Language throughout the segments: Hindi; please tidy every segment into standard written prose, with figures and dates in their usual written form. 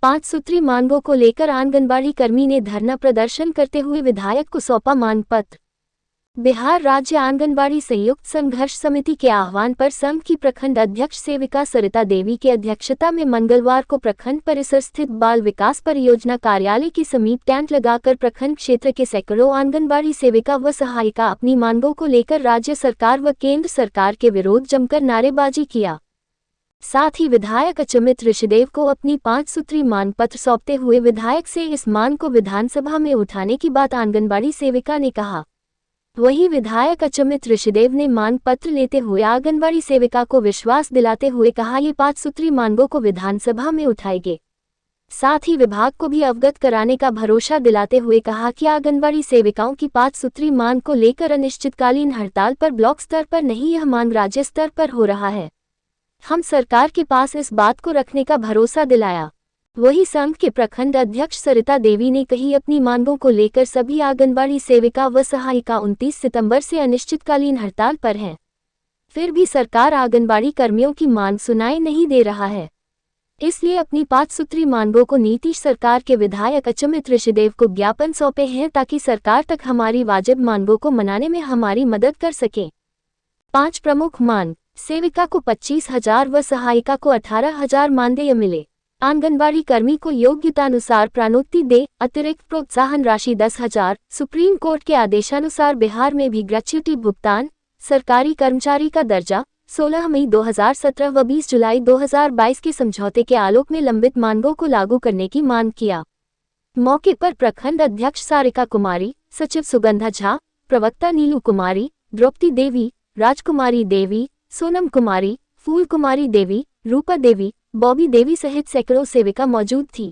5 सूत्री मांगों को लेकर आंगनबाड़ी कर्मी ने धरना प्रदर्शन करते हुए विधायक को सौंपा मांग पत्र। बिहार राज्य आंगनबाड़ी संयुक्त संघर्ष समिति के आह्वान पर संघ की प्रखंड अध्यक्ष सेविका सरिता देवी की अध्यक्षता में मंगलवार को प्रखंड परिसर स्थित बाल विकास परियोजना कार्यालय के समीप टेंट लगाकर प्रखंड क्षेत्र के सैकड़ों आंगनबाड़ी सेविका व सहायिका अपनी मांगों को लेकर राज्य सरकार व केंद्र सरकार के विरोध जमकर नारेबाजी किया। साथ ही विधायक अचमित ऋषिदेव को अपनी 5 सूत्री मांग पत्र सौंपते हुए विधायक से इस मांग को विधानसभा में उठाने की बात आंगनबाड़ी सेविका ने कहा। वहीं विधायक अचमित ऋषिदेव ने मांग पत्र लेते हुए आंगनबाड़ी सेविका को विश्वास दिलाते हुए कहा ये 5 सूत्री मांगों को विधानसभा में उठाएंगे। साथ ही विभाग को भी अवगत कराने का भरोसा दिलाते हुए कहा कि आंगनबाड़ी सेविकाओं की 5 सूत्री मांग को लेकर अनिश्चितकालीन हड़ताल पर ब्लॉक स्तर पर नहीं, यह मांग राज्य स्तर पर हो रहा है। हम सरकार के पास इस बात को रखने का भरोसा दिलाया। वही संघ के प्रखंड अध्यक्ष सरिता देवी ने कही अपनी मांगों को लेकर सभी आंगनबाड़ी सेविका व सहायिका 29 सितंबर से अनिश्चितकालीन हड़ताल पर हैं। फिर भी सरकार आंगनबाड़ी कर्मियों की मांग सुनाई नहीं दे रहा है। इसलिए अपनी 5 सूत्री मांगों को नीतीश सरकार के विधायक अचमित ऋषिदेव को ज्ञापन सौंपे हैं ताकि सरकार तक हमारी वाजिब मांगों को मनाने में हमारी मदद कर सके। 5 प्रमुख मांग: सेविका को 25,000 व सहायिका को 18,000 मानदेय मिले। आंगनबाड़ी कर्मी को योग्यतानुसार प्रोन्नति दे। अतिरिक्त प्रोत्साहन राशि 10,000। सुप्रीम कोर्ट के आदेशानुसार बिहार में भी ग्रेच्युटी भुगतान। सरकारी कर्मचारी का दर्जा। 16 मई 2017 व 20 जुलाई 2022 के समझौते के आलोक में लंबित मांगों को लागू करने की मांग किया। मौके पर प्रखंड अध्यक्ष सारिका कुमारी, सचिव सुगंधा झा, प्रवक्ता नीलू कुमारी, द्रौपदी देवी, राजकुमारी देवी, सोनम कुमारी, फूल कुमारी देवी, रूपा देवी, बॉबी देवी सहित सैकड़ों सेविका मौजूद थी।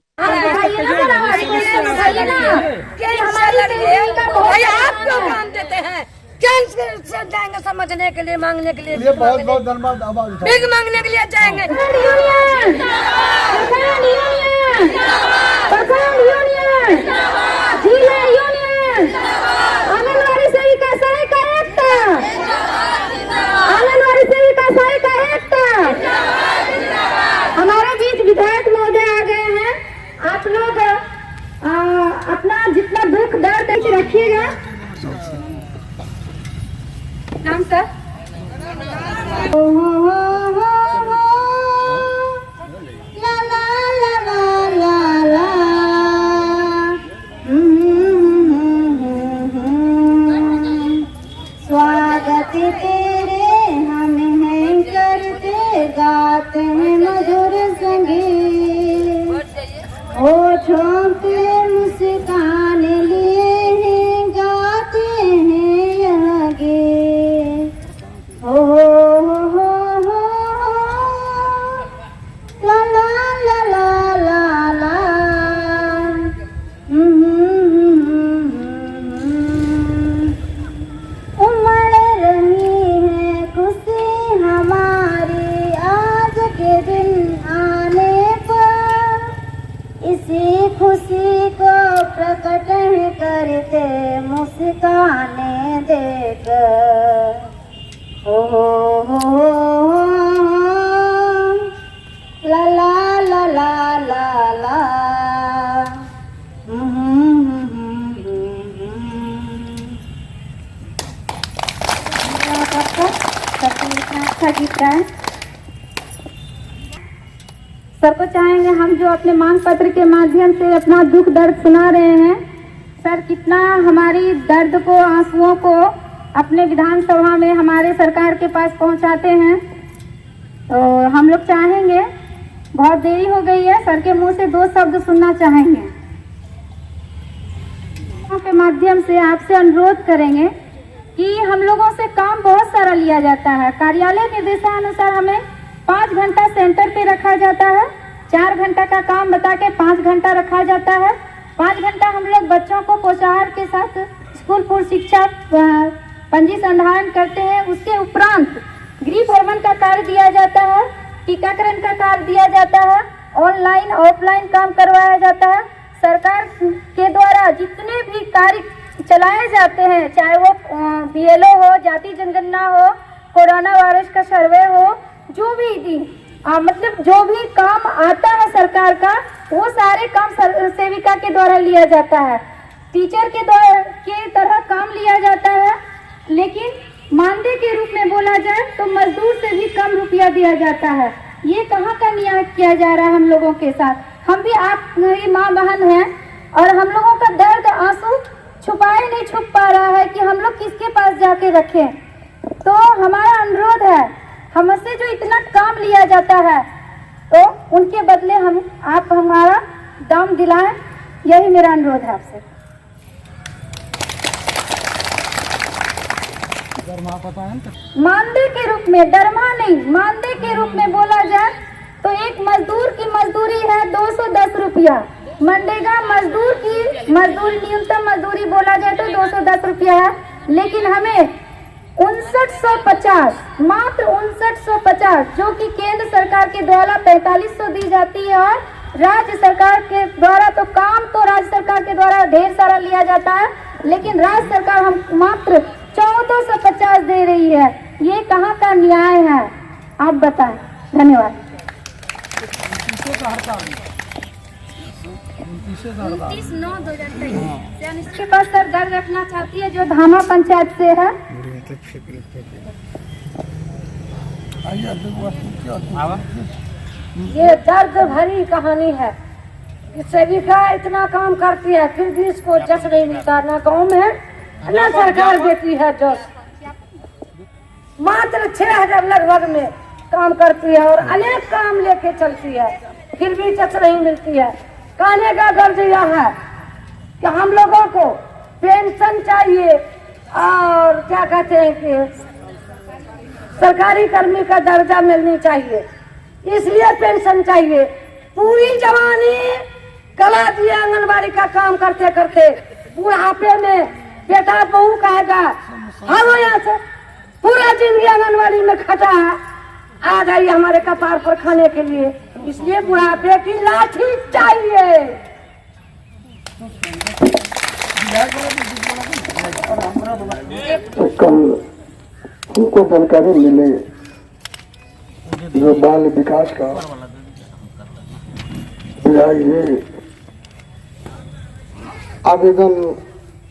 जाएंगे समझने के लिए, मांगने के लिए, बहुत बहुत धन्यवाद। भीख मांगने के लिए जाएंगे। हमारे बीच विधायक महोदय आ गए हैं। आप लोग अपना जितना दुख दर्द रखिएगा। नाम सर। ला ला ला ला ला ला। स्वागत तेरे हम हैं करते, गाते हैं मधुर संगीत। होठों पे मुस्कान लिए हैं, गाते हैं यह गीत। हो ला ला ला ला ला ला। उमड़ रही है खुशी हमारी आज के दिन आने पर, इसी खुशी को प्रकट करते मुस्काने देकर। हो ला ला ला ला ला ला। सर को चाहेंगे हम जो अपने मांग पत्र के माध्यम से अपना दुख दर्द सुना रहे हैं, सर कितना हमारी दर्द को, आंसुओं को अपने विधानसभा में हमारे सरकार के पास पहुंचाते हैं। तो हम लोग चाहेंगे, बहुत देरी हो गई है, सर के मुंह से 2 शब्द सुनना चाहेंगे। के माध्यम से आपसे अनुरोध करेंगे कि हम लोगों से काम बहुत सारा लिया जाता है। कार्यालय निर्देशानुसार हमें 5 घंटा सेंटर पे रखा जाता है। 4 घंटा का काम बता के 5 घंटा रखा जाता है। 5 घंटा हम लोग बच्चों को पोषाहार के साथ स्कूल पूर्व शिक्षा पंजी संधारण करते हैं। उसके उपरांत गृह भ्रमण का कार्य दिया जाता है, टीकाकरण का कार्य दिया जाता है, ऑनलाइन ऑफलाइन काम करवाया जाता है। सरकार के द्वारा जितने भी कार्य चलाए जाते हैं, चाहे वो BLO हो, जाति जनगणना हो, कोरोना वायरस का सर्वे हो, जो भी मतलब जो भी काम आता है सरकार का वो सारे काम सेविका के द्वारा लिया जाता है, टीचर के द्वारा के तरह काम लिया जाता है। लेकिन मानदेय के रूप में बोला जाए तो मजदूर से भी कम रुपया दिया जाता है। ये कहाँ का न्याय किया जा रहा है हम लोगों के साथ? हम भी आप मेरी माँ बहन हैं और हम लोगों का दर्द आंसू छुपाए नहीं छुप पा रहा है कि हम लोग किसके पास जाके रखें। तो हमारा अनुरोध है, हमसे जो इतना काम लिया जाता है तो उनके बदले आप हमारा दाम दिलाएं, यही मेरा अनुरोध है आपसे। मानदेय के रूप में, दरमा नहीं, मानदेय के रूप में बोला जाए तो एक मजदूर की मजदूरी है 210 रुपया। मनरेगा मजदूर की मजदूरी, न्यूनतम मजदूरी बोला जाए तो 210 रुपया है, लेकिन हमें 5950, मात्र 5950, जो कि केंद्र सरकार के द्वारा 4500 दी जाती है और राज्य सरकार के द्वारा तो काम तो राज्य सरकार के द्वारा ढेर सारा लिया जाता है, लेकिन राज्य सरकार हम मात्र 1450 दे रही है। ये कहाँ का न्याय है, आप बताएं। धन्यवाद। 29/9/2023 के पास सर दर्द रखना चाहती है, जो धामा पंचायत से है। ये दर्द भरी कहानी है। सेविका इतना काम करती है फिर भी इसको जस नहीं मिलता, ना गाँव में ना सरकार देती है जस। मात्र 6000 लगभग में काम करती है और अनेक काम लेके चलती है, फिर भी जस नहीं मिलती है। कहने का गर्ज यह है कि हम लोगों को पेंशन चाहिए और क्या कहते हैं कि सरकारी कर्मी का दर्जा मिलनी चाहिए, इसलिए पेंशन चाहिए। पूरी जवानी गला दिए आंगनबाड़ी का काम करते करते, बुढ़ापे में बेटा बहू कहेगा भागो यहाँ से, पूरा जिंदगी आंगनबाड़ी में खटा है, आ जाइए हमारे कपार पर खाने के लिए, इसलिए बुढ़ापे की लाठी चाहिए। तो कल हमको जानकारी मिले जो बाल विकास का ये आवेदन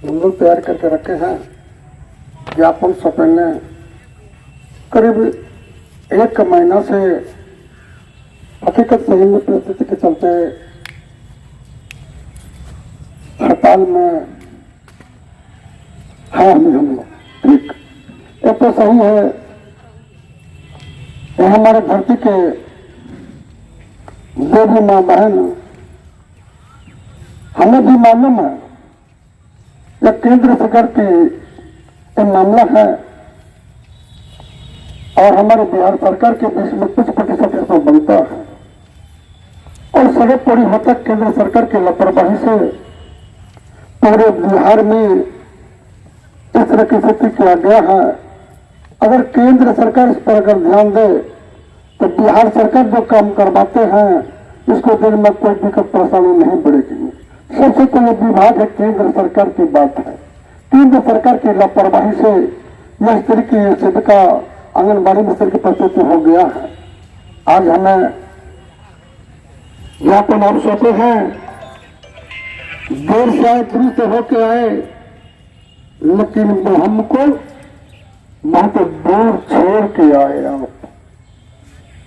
हम लोग तैयार करके रखे हैं। ज्ञापन सौंपने करीब 1 महीना से हकीकत सही में परिस्थिति के चलते हड़ताल में है हम लोग। ठीक, ये तो सही है, ये हमारे धरती के जो भी माँ बहन, हमें भी मालूम है यह केंद्र सरकार की मामला है और हमारे बिहार सरकार के बीच में कुछ प्रतिशत इसमें बनता है और सड़क पड़ी होता केंद्र सरकार की लापरवाही से पूरे बिहार में इस तरह की स्थिति किया गया है। अगर केंद्र सरकार इस पर अगर ध्यान दे तो बिहार सरकार जो काम करवाते हैं इसको देने में कोई दिक्कत परेशानी नहीं बढ़ेगी। सबसे पहले विभाग है केंद्र सरकार की बात है। केंद्र सरकार की लापरवाही से यह इस तरह की सेविका आंगनबाड़ी में की परिस्थिति हो गया है। आज हमें ज्ञापन और सौंपे हैं, देर से आए दुरुस्त होके आए, लेकिन वो हमको बहुत दूर छोड़ के आए। आप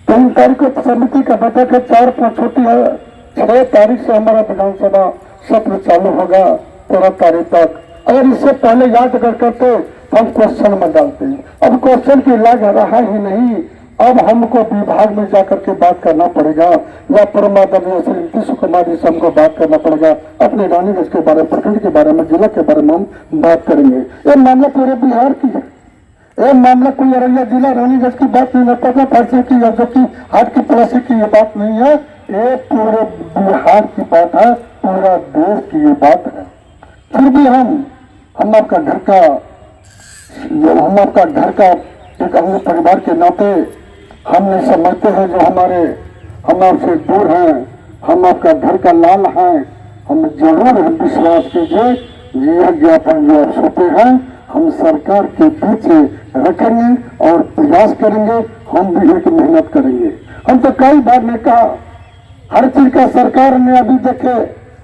3 तारीख को समिति का बैठक है, 4-5 छुट्टी है, 6 तारीख से हमारा विधानसभा सत्र चालू होगा 13 तारीख तक। अगर इससे पहले याद अगर करते तो हम क्वेश्चन में डालते हैं। अब क्वेश्चन की लाग रहा ही नहीं, अब हमको विभाग में जाकर के बात करना पड़ेगा या परमादरणीय श्री नीतीश कुमार जी से हमको बात करना पड़ेगा। अपने रानीगंज के बारे में, प्रखंड के बारे में, जिला के बारे में हम बात करेंगे। ये मामला पूरे बिहार की है, ये मामला कोई अररिया जिला रानीगंज की बात नहीं है, पटना फैसले की या जो की हाट की पड़ोसी की ये बात नहीं है, ये पूरे बिहार की बात है, पूरा देश की ये बात है। फिर भी हम आपका घर का एक अंग परिवार के नाते हमने समझते हैं जो हम आपसे दूर हैं, हम आपका घर का लाल हैं, हम जरूर विश्वास कीजिए यह ज्ञापन जो आप सौंपे हैं हम सरकार के पीछे रखेंगे और प्रयास करेंगे। हम भी एक मेहनत करेंगे, हम तो कई बार ने कहा, हर चीज का सरकार ने अभी देखे,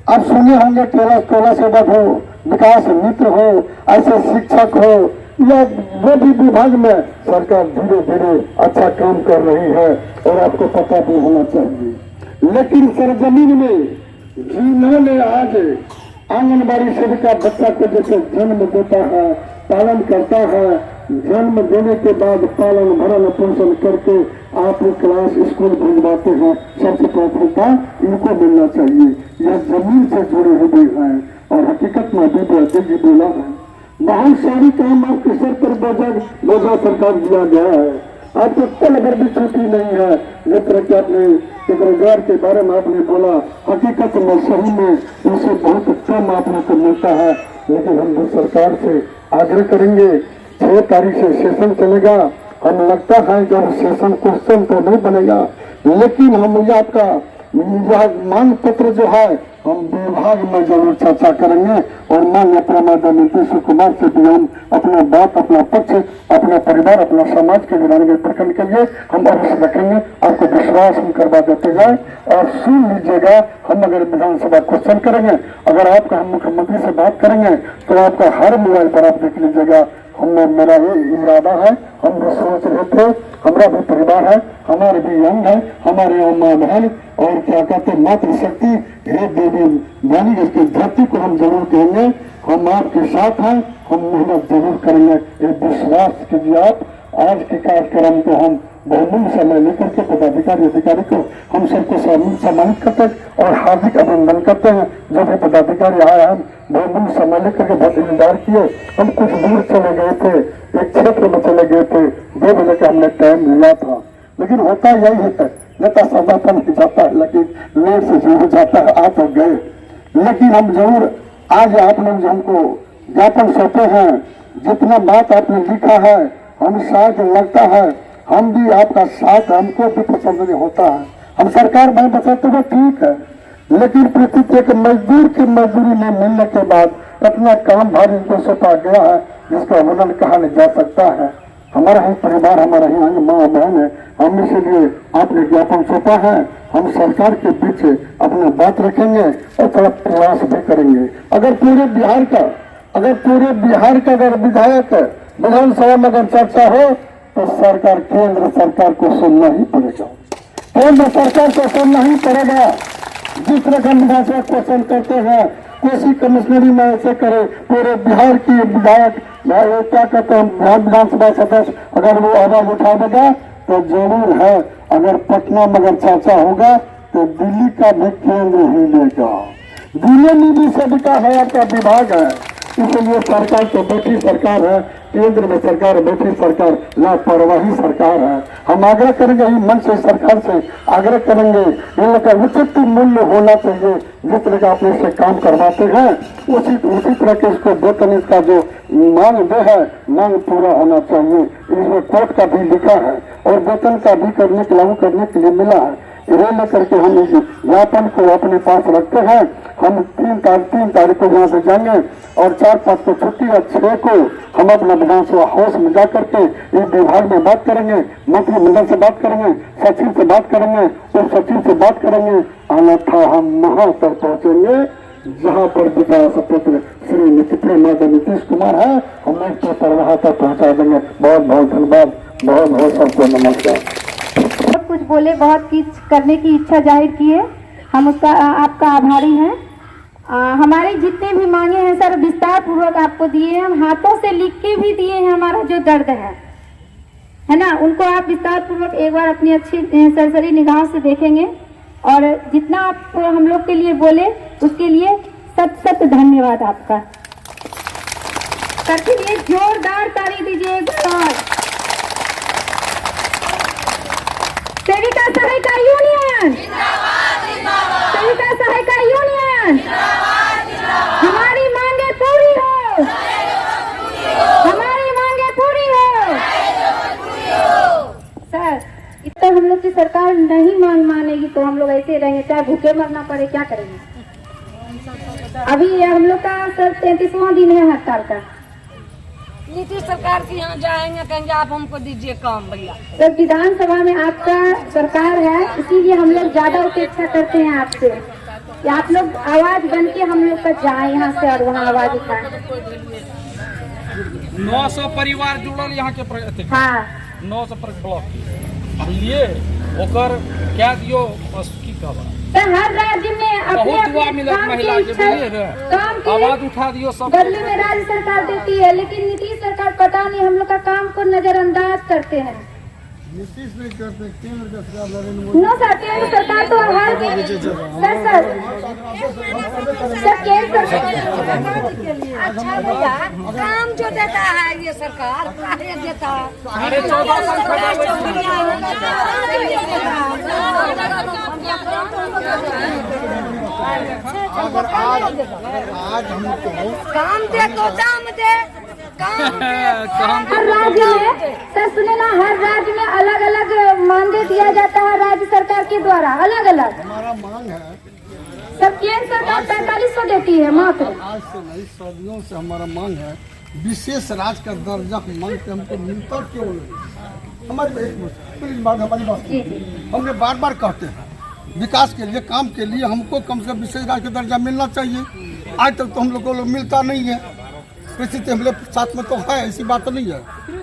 आप सुने होंगे टोला टोला सेवक हो, विकास मित्र हो, ऐसे शिक्षक हो, या वो भी विभाग में सरकार धीरे धीरे अच्छा काम कर रही है और आपको पता भी होना चाहिए। लेकिन सरजमीन में जिन्होंने आज आंगनबाड़ी सेविका बच्चा को जैसे जन्म देता है, पालन करता है, जन्म देने के बाद पालन भरण पोषण करके आप क्लास स्कूल भिजवाते हैं, सबसे प्राथमिकता इनको मिलना चाहिए। यह जमीन से जुड़े हुए हैं और हकीकत में भी जी बोला है, बहुत सारी काम आपके सर पर बोझा सरकार दिया गया है, आपको कल अगर भी छुट्टी नहीं है। जिस तरह के आपने रोजगार के बारे में आपने बोला, हकीकत में सही में उसे बहुत कम आपने को मिलता है। लेकिन हम सरकार से आग्रह करेंगे, 6 तारीख से सेशन चलेगा, हम लगता है जब सेशन क्वेश्चन तो नहीं बनेगा, लेकिन हम ये आपका यह मांग पत्र जो है हम विभाग में जरूर चर्चा करेंगे और माननीय प्रमादा नीतीश कुमार से भी हम अपना बात, अपना पक्ष, अपना परिवार, अपना समाज के विधान प्रखंड के लिए हम अवश्य रखेंगे। आपको विश्वास हम करवा देते जाए और सुन लीजिएगा, हम अगर विधानसभा क्वेश्चन करेंगे, अगर आपका हम मुख्यमंत्री से बात करेंगे तो आपका हर मोबाइल पर आप देख लीजिएगा। मेरा ये इरादा है, हम भी सोच रहे थे, हमारा भी परिवार है, हमारे भी अंग है, हमारे माँ बहन और क्या कहते मातृशक्ति हे देवी यानी इसकी धरती को हम जरूर कहेंगे, हम आपके साथ हैं, हम मेहनत जरूर करेंगे। ये विश्वास कीजिए आप। आज के कार्यक्रम को हम बहुमूल्य समय लेकर के पदाधिकारी अधिकारी को हम सबको सम्मानित करते हैं और हार्दिक अभिनंदन करते हैं। जब ये पदाधिकारी आए, हम बहुमूल्य समय लेकर के बहुत इंतजार किए, हम कुछ दूर चले गए थे, एक क्षेत्र में चले गए थे, 2 बजे का हमने टाइम लिया था। लेकिन होता यही है, नेता समापन नहीं जाता है, लेकिन लेट से जरूर जाता है, आ तो गए। लेकिन हम जरूर आज आप लोग जो हमको ज्ञापन सौंपे हैं, जितना बात आपने लिखा है, हम शायद लगता है हम भी आपका साथ हमको भी पसंद नहीं होता है। हम सरकार में बचाते हुए ठीक है, लेकिन प्रति एक मजदूर की मजदूरी में मिलने के बाद इतना काम भारी इनको सौंपा गया है जिसका वर्णन कहा नहीं जा सकता है। हमारा ही परिवार, हमारा ही अंग माँ बहन है, हम इसीलिए आपने ज्ञापन सौंपा है। हम सरकार के बीच अपना बात रखेंगे और थोड़ा प्रयास भी करेंगे। अगर पूरे बिहार का अगर विधायक विधानसभा में अगर चर्चा हो तो सरकार केंद्र सरकार को सुनना ही पड़ेगा, केंद्र सरकार को सुनना ही पड़ेगा। जिस तरह का विधानसभा क्वेश्चन करते हैं, कोसी कमिश्नरी में ऐसे करे, पूरे बिहार की विधायक क्या कहते हैं विधानसभा सदस्य अगर वो आवाज उठा देगा तो जरूर है। अगर पटना में अगर चर्चा होगा तो दिल्ली का भी केंद्र ही लेगा। दिल्ली में भी सबका है, आपका विभाग है, इसलिए सरकार तो बैठी सरकार है, केंद्र में सरकार बैठी सरकार, लापरवाही सरकार है। हम आग्रह करेंगे, ही मन से सरकार से आग्रह करेंगे, इनका उचित मूल्य होना चाहिए। जिस तरह का अपने से काम करवाते हैं उसी तरह के इसको वेतन, इसका जो मांग जो है मांग पूरा होना चाहिए। इसमें कोर्ट का भी लिखा है और वेतन का भी लागू करने के लिए मिला है। इन्हें लेकर के हम इस ज्ञापन को अपने पास रखते हैं। हम 3 तारीख को यहाँ से जाएंगे और 4-5 को छुट्टी और 6 को हम अपना विधानसभा हाउस में जाकर के इस विभाग में बात करेंगे, मंत्रिमंडल से बात करेंगे, सचिव से बात करेंगे, उप सचिव से बात करेंगे। अन्यथा हम वहां तक पहुंचेंगे जहाँ पर विकास पुत्र श्री प्रमादा नीतीश कुमार है, हम एक पेपर वहां तक पहुंचा देंगे। बहुत बहुत धन्यवाद, बहुत बहुत सबको नमस्कार। बहुत कुछ बोले, बहुत कुछ करने की इच्छा जाहिर की है, हम उसका आपका आभारी हैं। हमारे जितने भी मांगे हैं सर विस्तार पूर्वक आपको दिए हैं, हम हाथों से लिख के भी दिए हैं। हमारा जो दर्द है ना, उनको आप विस्तार पूर्वक एक बार अपनी अच्छी सरसरी निगाह से देखेंगे और जितना आप हम लोग के लिए बोले उसके लिए सत धन्यवाद आपका। सबके लिए जोरदार ताली दीजिए एक बार। सेविका सहायिका यूनियन, सेविका सहायिका यूनियन, हमारी मांगे पूरी हो, हमारी मांगे पूरी हो। सर इतना हम लोग की सरकार नहीं मानेगी तो हम लोग ऐसे रहेंगे, चाहे भूखे मरना पड़े, क्या करेंगे। अभी हम लोग का सर 33वां दिन है हड़ताल का। नीतीश सरकार के यहाँ जाएंगे, कहेंगे आप हमको दीजिए काम भैया। तो विधानसभा में आपका सरकार है, इसीलिए हम लोग ज्यादा अपेक्षा करते हैं आपसे कि आप लोग आवाज बन के हम लोग का जाए यहाँ से और वहाँ आवाज उठाए। 900 परिवार जुड़ल यहाँ के प्रति। हाँ 900 पर ब्लॉक लिए ओकर क्या दियो बस की कहबा। तो हर राज्य में अपने बहुत दुआ अपने मिलत काम महिला के के लिए रे। काम के आवाज उठा दियो सब। बदले में राज्य सरकार देती है, लेकिन नीतीश सरकार पता नहीं हम लोग का काम को नजरअंदाज करते हैं। नीतीश नहीं करते, केंद्र का सरकार नरेंद्र मोदी। नो सर, केंद्र सरकार तो हर सर केंद्र सरकार अच्छा भैया काम जो देता है ये सरकार काहे देता है? अरे आज हमको काम दे तो दाम दे, काम दे हर राज्य में सर सुने ना, हर राज्य में अलग अलग मानदेय दिया जाता है राज्य सरकार के द्वारा, अलग अलग। हमारा मांग है, सब केंद्र सरकार 4500 देती है मात्र। आज से नहीं सदियों से हमारा मांग है, विशेष राज्य का दर्जा मांग के हमको मिलता क्यों नहीं? हमारी प्लीज बात हमारी बात हमने बार बार कहते हैं, विकास के लिए काम के लिए हमको कम से कम विशेष राज्य का दर्जा मिलना चाहिए। आज तक तो हम लोग को मिलता नहीं है, परिस्थिति हम लोग साथ में तो है, ऐसी बात नहीं है।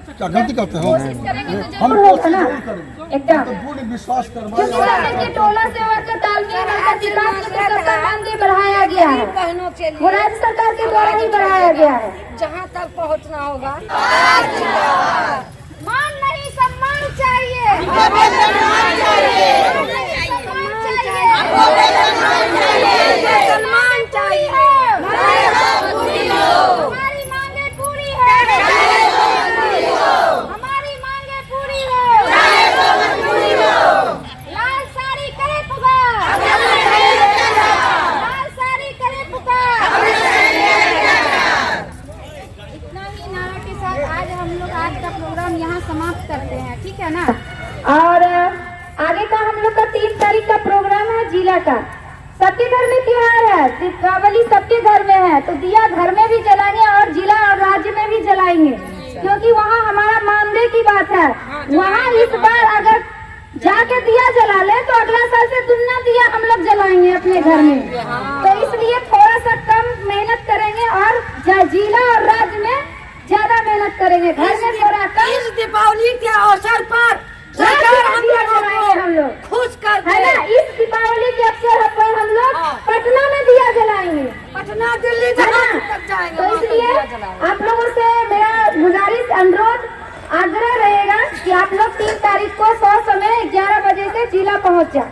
क्या गलती करते हैं हम कोशिश जरूर करेंगे, एकदम तो पूर्ण विश्वास क्योंकि करवाए। सर के टोला सेवा का तालमेल का विकास के सबका मानदेय बढ़ाया गया है, बहनों के वो लिए राज्य सरकार के द्वारा ही बढ़ाया गया है। जहाँ तक पहुँचना होगा मान नहीं सम्मान चाहिए, सम्मान चाहिए। हमारी मांगे पूरी है, हमारी मांगे पूरी है। लाल साड़ी करे पुकार, लाल साड़ी करे पुकार। इतना ही नारा के साथ आज हम लोग आज का प्रोग्राम यहाँ समाप्त करते हैं, ठीक है ना? और आगे का हम लोग का 3 तारीख का प्रोग्राम है जिला का। सबके घर में त्योहार है, दीपावली सबके घर में है, तो दिया घर में भी जलाएंगे और जिला और राज्य में भी जलाएंगे, क्योंकि वहाँ हमारा मानदेय की बात है। वहाँ इस बार अगर जाके दिया जला ले तो अगला साल से दुगना दिया हम लोग जलाएंगे अपने घर में। तो इसलिए थोड़ा सा कम मेहनत करेंगे और जिला और राज्य में ज्यादा मेहनत करेंगे, घर में थोड़ा कम। इस दीपावली के अवसर पर सरकार हम लोग खुश कर है ना, इस दीपावली के अवसर पर हम लोग पटना में दिया जलाएंगे, पटना दिल्ली जहाँ तक जाएंगे तो वहाँ पे इसलिए दिया जलाएंगे। आप लोगों से मेरा गुजारिश अनुरोध आग्रह रहेगा कि आप लोग 3 तारीख को 100 समय 11 बजे से जिला पहुंच जाए।